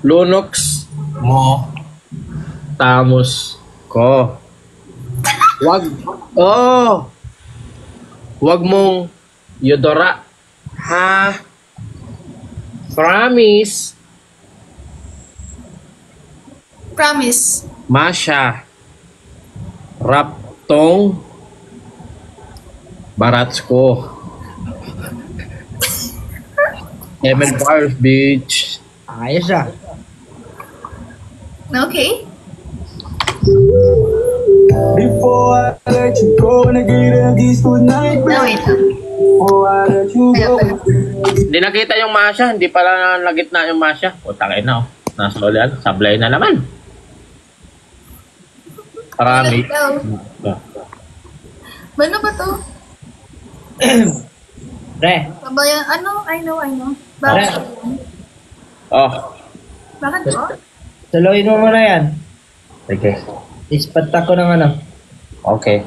Lunox mo. Tamos ko. Wag. Oh. Wag mong yodora. Ha? Promise. Promise. Masha. Raptong. Barats ko. Emel Bars Beach. Ayos ah. Okay. Before I let you go, and I get a kiss goodnight, No, wait. before I let you Kaya go. pala. Hindi nakita yung Masha. Hindi pala nagitna yung Masha. O, tangin na, oh. Nasa ulian. Sablay na naman. Parami. Ano ba to? Pre, Babayan, ano? I know. Bakit? Oh. Bakit po? tuloyin mo muna yan. Okay. Ispatak ko ng ano. Okay.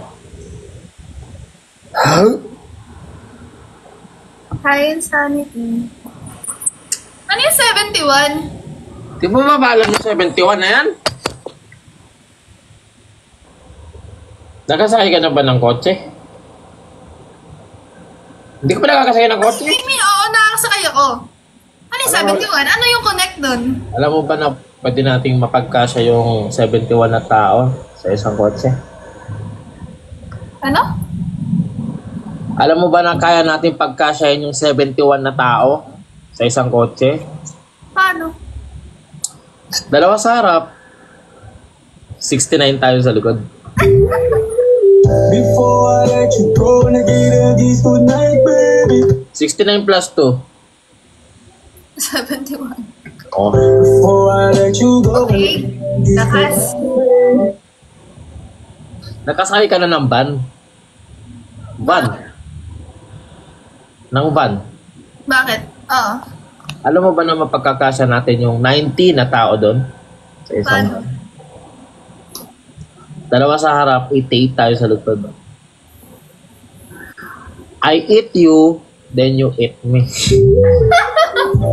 High insanity. Ano yung 71? Di mo mabalag yung 71 na yan? Nakasakay ka na ba ng kotse? Hindi ko pa nakakasakay ng kotse. Amy, oo, nakakasakay ako. Ano yung 71? Ano yung connect dun? Alam mo ba na pwede nating mapagkasya yung 71 na tao sa isang kotse? Ano? Alam mo ba na kaya natin pagkasyahin yung 71 na tao sa isang kotse? Paano? Dalawa sa harap, 69 tayo sa likod. Before I let you go, and I get a kiss goodnight, baby. 69 plus 2. 71. Oh. Before I let you go, Okay. Lakas. Nakasakay ka na ng van? Van? Ng van? Bakit? Oo. Alam mo ba na mapagkakasya natin yung 90 na tao doon? Sa isang Paano? Dalawa sa harap, 88 tayo sa likod. I eat you, then you eat me.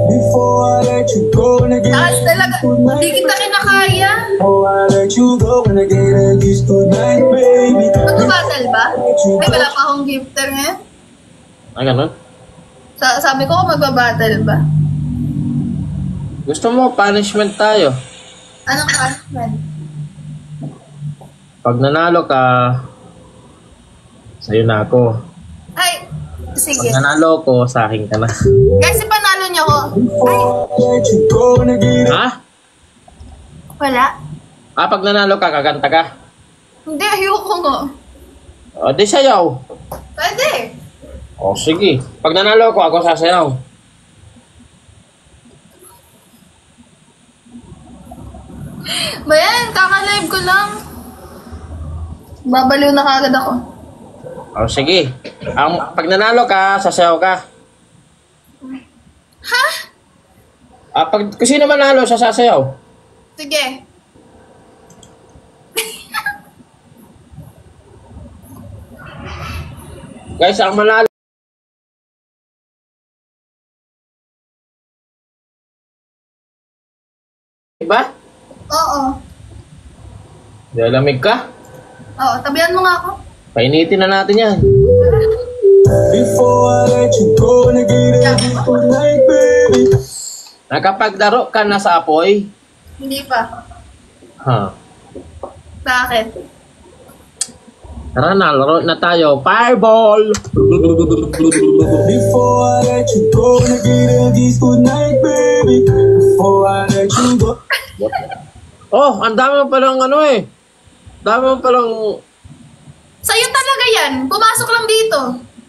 before I let you go, and I get Lakas talaga. Hindi kita kinakaya. before I let you go, and I get a kiss goodnight, baby. Mag-battle ba? Ay, wala pa akong gifter ngayon. Ah, ganun? Sabi ko magbabattle ba? Gusto mo, punishment tayo. Anong punishment? Pag nanalo ka, sa'yo na ako. Ay, sige. Pag nanalo ko, sa akin ka na. Kasi panalo niyo ako. Ay, Before I let you go, and I get a Ha? wala. Ah, pag nanalo ka, kakanta ka. Hindi, ayoko nga. O, di sayaw. Pwede. O, sige. Pag nanalo ko, ako sasayaw. Bayan, kaka-live ko lang. Babaliw na kagad ako. O, sige. Pag nanalo ka, sasayaw ka. Ha? Ah, kung sino manalo, siya sasayaw. Sige. Guys, ang manalo. Diba? Oo. Lalamig ka? Oo, tabihan mo nga ako. Painitin na natin yan. before I let you go, and I get a kiss goodnight, baby. Nakapaglaro ka na sa apoy? Hindi pa. Ha. Bakit? Tara na, laro na tayo. Fireball! Before I let you go, and I get a kiss goodnight, baby. Before I let you go. Oh, ang dami mo palang ano eh. Dami mo palang... Sa'yo talaga yan. Pumasok lang dito.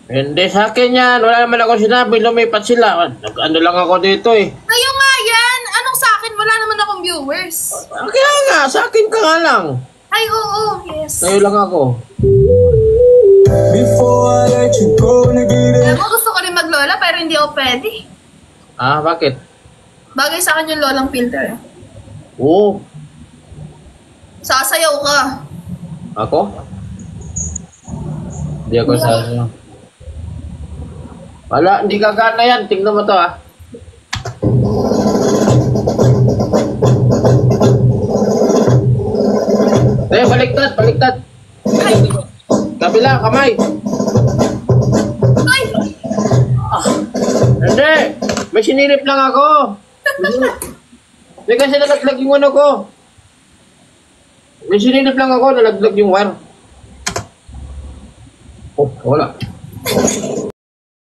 Hindi sa akin yan. Wala naman ako sinabi. Lumipat sila. Ano lang ako dito eh. Sa'yo nga yan. Anong sa akin? Wala naman akong viewers. Kaya nga, sa akin ka nga lang. Ay, oo. Yes. Sa'yo lang ako. Before I let you go, and I get a Alam mo, gusto ko rin maglola pero hindi ako pwede. Ah, bakit? Bagay sa akin yung lolang filter. Oo. Sasayaw ka. Ako? Hindi ako sa... Wala, hindi gagana yan. Tingnan mo to ah. Kabila, kamay. Ay! Hindi. May sinilip lang ako. Hindi kasi nalaglag yung ano ko. May sinilip lang ako, nalaglag yung wire. Oh, wala.